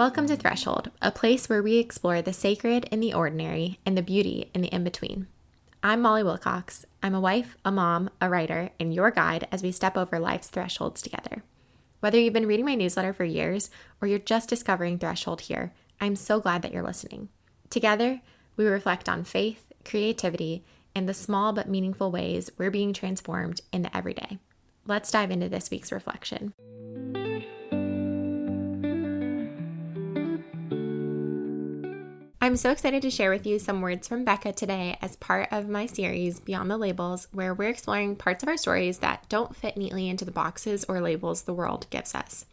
Welcome to Threshold, a place where we explore the sacred in the ordinary and the beauty in the in-between. I'm Molly Wilcox. I'm a wife, a mom, a writer, and your guide as we step over life's thresholds together. Whether you've been reading my newsletter for years or you're just discovering Threshold here, I'm so glad that you're listening. Together, we reflect on faith, creativity, and the small but meaningful ways we're being transformed in the everyday. Let's dive into this week's reflection. I'm so excited to share with you some words from Bekah today as part of my series Beyond the Labels, where we're exploring parts of our stories that don't fit neatly into the boxes or labels the world gives us.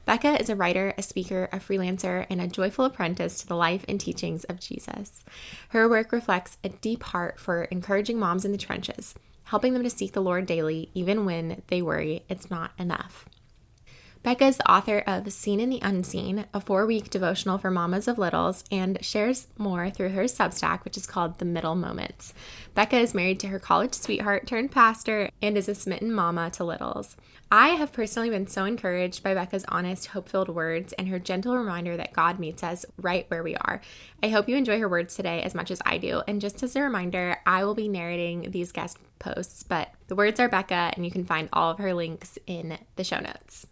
Bekah is a writer, a speaker, a freelancer, and a joyful apprentice to the life and teachings of Jesus. Her work reflects a deep heart for encouraging moms in the trenches, helping them to seek the Lord daily, even when they worry it's not enough. Bekah is the author of Seen in the Unseen, a 4-week devotional for mamas of littles, and shares more through her Substack, which is called The Middle Moments. Bekah is married to her college sweetheart turned pastor and is a smitten mama to littles. I have personally been so encouraged by Bekah's honest, hope-filled words and her gentle reminder that God meets us right where we are. I hope you enjoy her words today as much as I do. And just as a reminder, I will be narrating these guest posts, but the words are Bekah, and you can find all of her links in the show notes.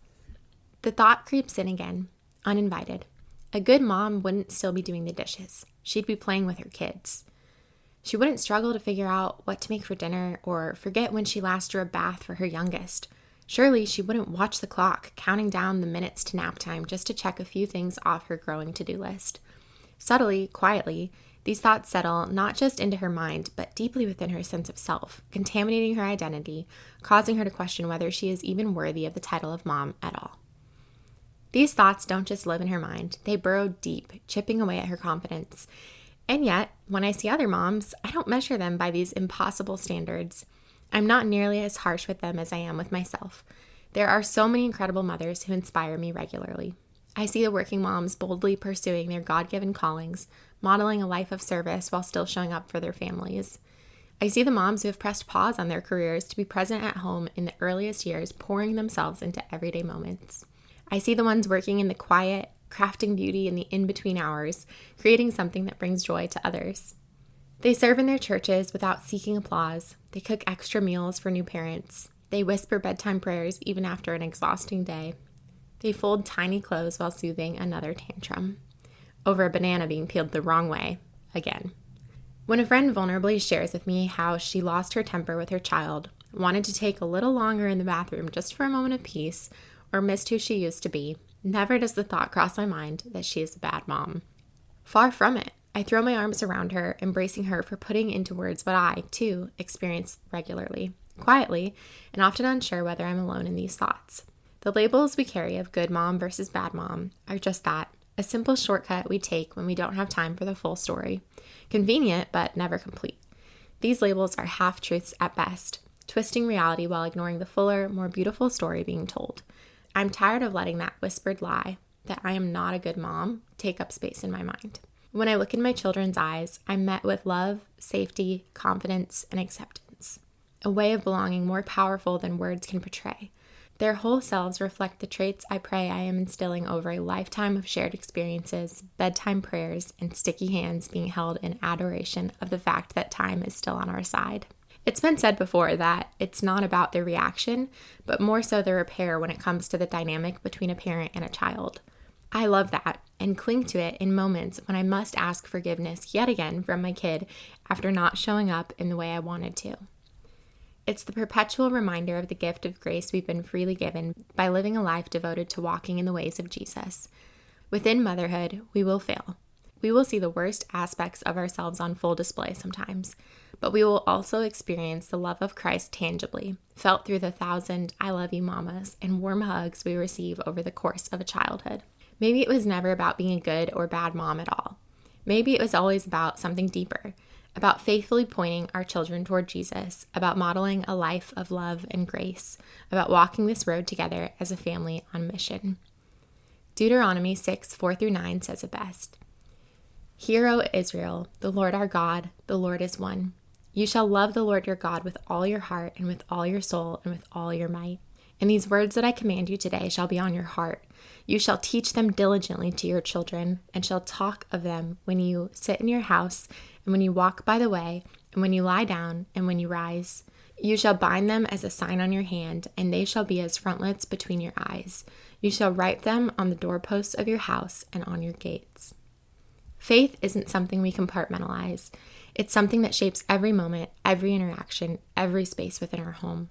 The thought creeps in again, uninvited. A good mom wouldn't still be doing the dishes. She'd be playing with her kids. She wouldn't struggle to figure out what to make for dinner or forget when she last drew a bath for her youngest. Surely she wouldn't watch the clock, counting down the minutes to nap time just to check a few things off her growing to-do list. Subtly, quietly, these thoughts settle not just into her mind, but deeply within her sense of self, contaminating her identity, causing her to question whether she is even worthy of the title of mom at all. These thoughts don't just live in her mind, they burrow deep, chipping away at her confidence. And yet, when I see other moms, I don't measure them by these impossible standards. I'm not nearly as harsh with them as I am with myself. There are so many incredible mothers who inspire me regularly. I see the working moms boldly pursuing their God-given callings, modeling a life of service while still showing up for their families. I see the moms who have pressed pause on their careers to be present at home in the earliest years, pouring themselves into everyday moments. I see the ones working in the quiet, crafting beauty in the in-between hours, creating something that brings joy to others. They serve in their churches without seeking applause. They cook extra meals for new parents. They whisper bedtime prayers even after an exhausting day. They fold tiny clothes while soothing another tantrum over a banana being peeled the wrong way again. When a friend vulnerably shares with me how she lost her temper with her child, wanted to take a little longer in the bathroom just for a moment of peace, or missed who she used to be, never does the thought cross my mind that she is a bad mom. Far from it. I throw my arms around her, embracing her for putting into words what I, too, experience regularly, quietly, and often unsure whether I'm alone in these thoughts. The labels we carry of good mom versus bad mom are just that, a simple shortcut we take when we don't have time for the full story. Convenient, but never complete. These labels are half-truths at best, twisting reality while ignoring the fuller, more beautiful story being told. I'm tired of letting that whispered lie, that I am not a good mom, take up space in my mind. When I look in my children's eyes, I'm met with love, safety, confidence, and acceptance. A way of belonging more powerful than words can portray. Their whole selves reflect the traits I pray I am instilling over a lifetime of shared experiences, bedtime prayers, and sticky hands being held in adoration of the fact that time is still on our side. It's been said before that it's not about the reaction, but more so the repair when it comes to the dynamic between a parent and a child. I love that and cling to it in moments when I must ask forgiveness yet again from my kid after not showing up in the way I wanted to. It's the perpetual reminder of the gift of grace we've been freely given by living a life devoted to walking in the ways of Jesus. Within motherhood, we will fail. We will see the worst aspects of ourselves on full display sometimes, but we will also experience the love of Christ tangibly, felt through the 1,000 I love you mamas and warm hugs we receive over the course of a childhood. Maybe it was never about being a good or bad mom at all. Maybe it was always about something deeper, about faithfully pointing our children toward Jesus, about modeling a life of love and grace, about walking this road together as a family on mission. Deuteronomy 6:4-9 says it best. Hear, O Israel, the Lord our God, the Lord is one. You shall love the Lord your God with all your heart and with all your soul and with all your might. And these words that I command you today shall be on your heart. You shall teach them diligently to your children, and shall talk of them when you sit in your house, and when you walk by the way, and when you lie down, and when you rise. You shall bind them as a sign on your hand, and they shall be as frontlets between your eyes. You shall write them on the doorposts of your house and on your gates. Faith isn't something we compartmentalize. It's something that shapes every moment, every interaction, every space within our home.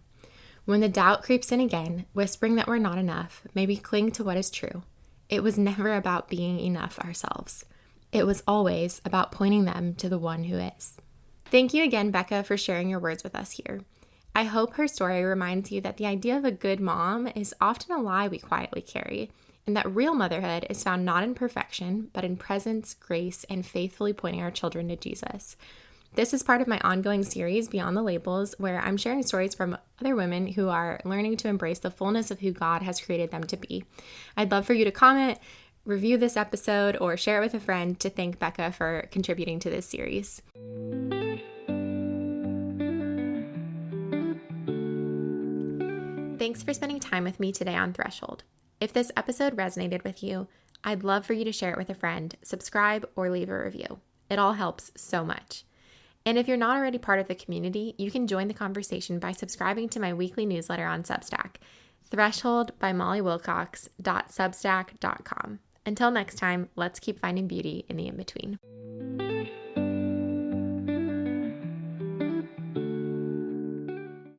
When the doubt creeps in again, whispering that we're not enough, maybe cling to what is true. It was never about being enough ourselves. It was always about pointing them to the one who is. Thank you again, Bekah, for sharing your words with us here. I hope her story reminds you that the idea of a good mom is often a lie we quietly carry, and that real motherhood is found not in perfection, but in presence, grace, and faithfully pointing our children to Jesus. This is part of my ongoing series, Beyond the Labels, where I'm sharing stories from other women who are learning to embrace the fullness of who God has created them to be. I'd love for you to comment, review this episode, or share it with a friend to thank Bekah for contributing to this series. Thanks for spending time with me today on Threshold. If this episode resonated with you, I'd love for you to share it with a friend, subscribe, or leave a review. It all helps so much. And if you're not already part of the community, you can join the conversation by subscribing to my weekly newsletter on Substack, Threshold by mollywilcox.substack.com. Until next time, let's keep finding beauty in the in-between.